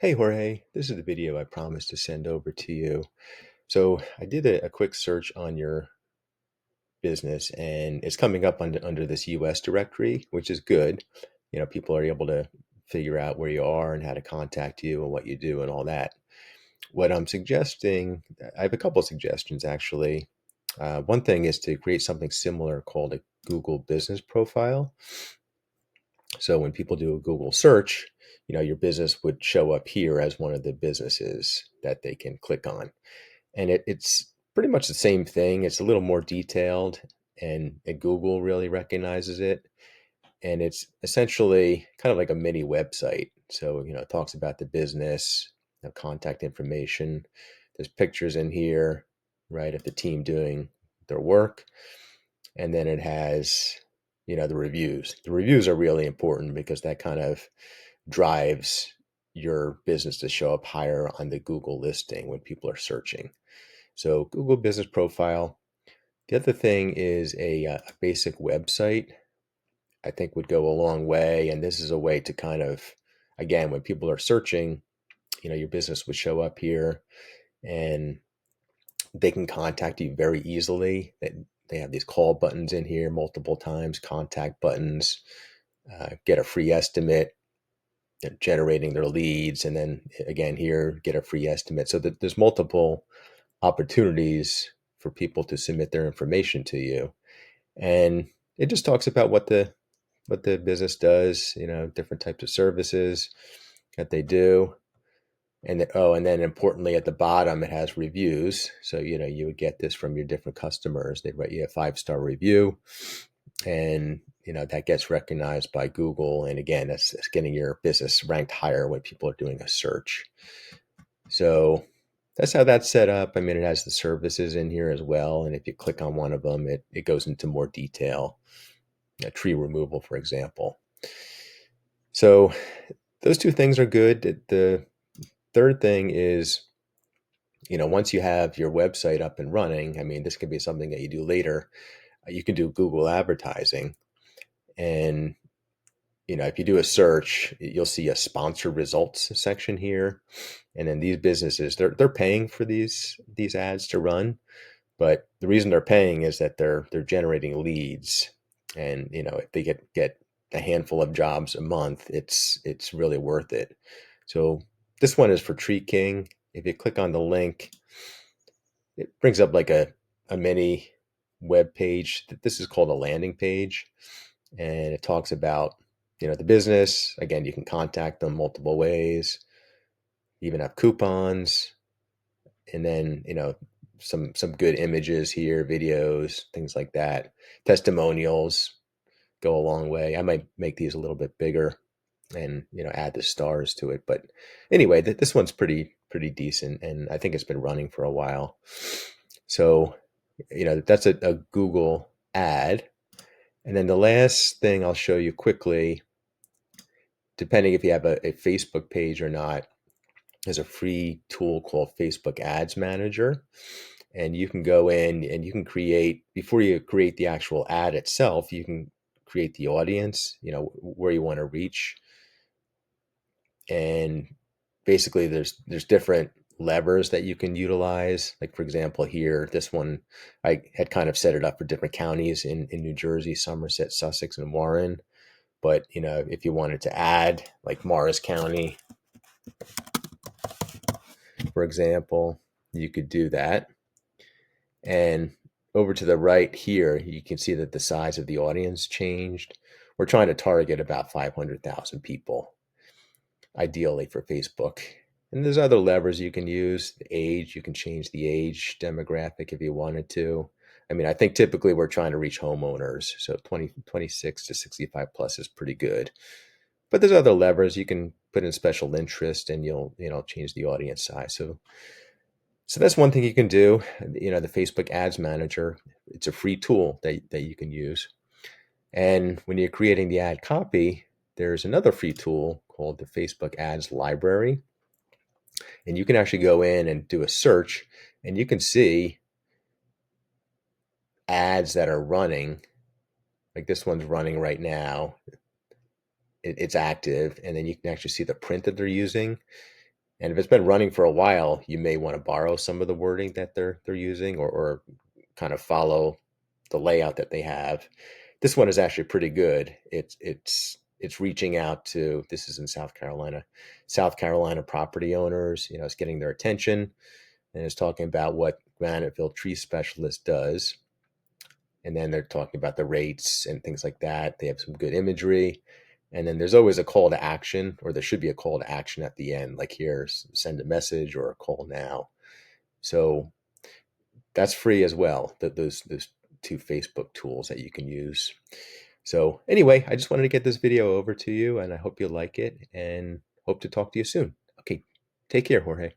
Hey Jorge, this is the video I promised to send over to you. So I did a quick search on your business and it's coming up under this US directory, which is good. People are able to figure out where you are and how to contact you and what you do and all that. What I'm suggesting, I have a couple of suggestions actually. One thing is to create something similar called a Google business profile. So when people do a Google search, your business would show up here as one of the businesses that they can click on. And it's pretty much the same thing. It's a little more detailed, and Google really recognizes it. And it's essentially kind of like a mini website. So, it talks about the business, contact information. There's pictures in here, right, of the team doing their work. And then it has, the reviews. The reviews are really important because that kind of drives your business to show up higher on the Google listing when people are searching. So Google Business Profile. The other thing is a basic website, I think would go a long way. And this is a way to kind of, again, when people are searching, your business would show up here and they can contact you very easily. They have these call buttons in here multiple times, contact buttons, get a free estimate, generating their leads. And then again, here, get a free estimate. So that there's multiple opportunities for people to submit their information to you. And it just talks about what the business does, different types of services that they do. And then importantly at the bottom, it has reviews. So, you would get this from your different customers. They write you a 5-star review and, that gets recognized by Google. And again, that's getting your business ranked higher when people are doing a search. So that's how that's set up. I mean, it has the services in here as well. And if you click on one of them, it goes into more detail, tree removal, for example. So those two things are good. The third thing is, once you have your website up and running, I mean, this can be something that you do later. You can do Google advertising. And, if you do a search, you'll see a sponsor results section here. And then these businesses, they're paying for these ads to run. But the reason they're paying is that they're generating leads. And, if they get a handful of jobs a month, it's really worth it. So this one is for Tree King. If you click on the link, it brings up like a mini web page. This is called a landing page. And it talks about, the business. Again, you can contact them multiple ways, even have coupons, and then, some good images here, videos, things like that. Testimonials go a long way. I might make these a little bit bigger and, add the stars to it. But anyway, this one's pretty decent, and I think it's been running for a while. So, that's a Google ad. And then the last thing I'll show you quickly, depending if you have a Facebook page or not, is a free tool called Facebook Ads Manager. And you can go in and you can create, before you create the actual ad itself, you can create the audience, where you want to reach. And basically there's different levers that you can utilize. Like, for example, here, this one, I had kind of set it up for different counties in New Jersey, Somerset, Sussex, and Warren. But, if you wanted to add like Morris County, for example, you could do that. And over to the right here, you can see that the size of the audience changed. We're trying to target about 500,000 people, ideally for Facebook. And there's other levers you can use. The age, you can change the age demographic if you wanted to. I mean, I think typically we're trying to reach homeowners. So 26 to 65 plus is pretty good. But there's other levers you can put in special interest and you'll change the audience size. So that's one thing you can do. The Facebook Ads Manager, it's a free tool that you can use. And when you're creating the ad copy, there's another free tool called the Facebook Ads Library. And you can actually go in and do a search and you can see ads that are running. Like this one's running right now. It's active. And then you can actually see the print that they're using. And if it's been running for a while, you may want to borrow some of the wording that they're using, or kind of follow the layout that they have. This one is actually pretty good. It's reaching out to, this is in South Carolina property owners. It's getting their attention, and it's talking about what Graniteville Tree Specialist does. And then they're talking about the rates and things like that. They have some good imagery. And then there's always a call to action, or there should be a call to action at the end, like here, send a message or call now. So that's free as well. Those two Facebook tools that you can use. So anyway, I just wanted to get this video over to you, and I hope you like it, and hope to talk to you soon. Okay, take care, Jorge.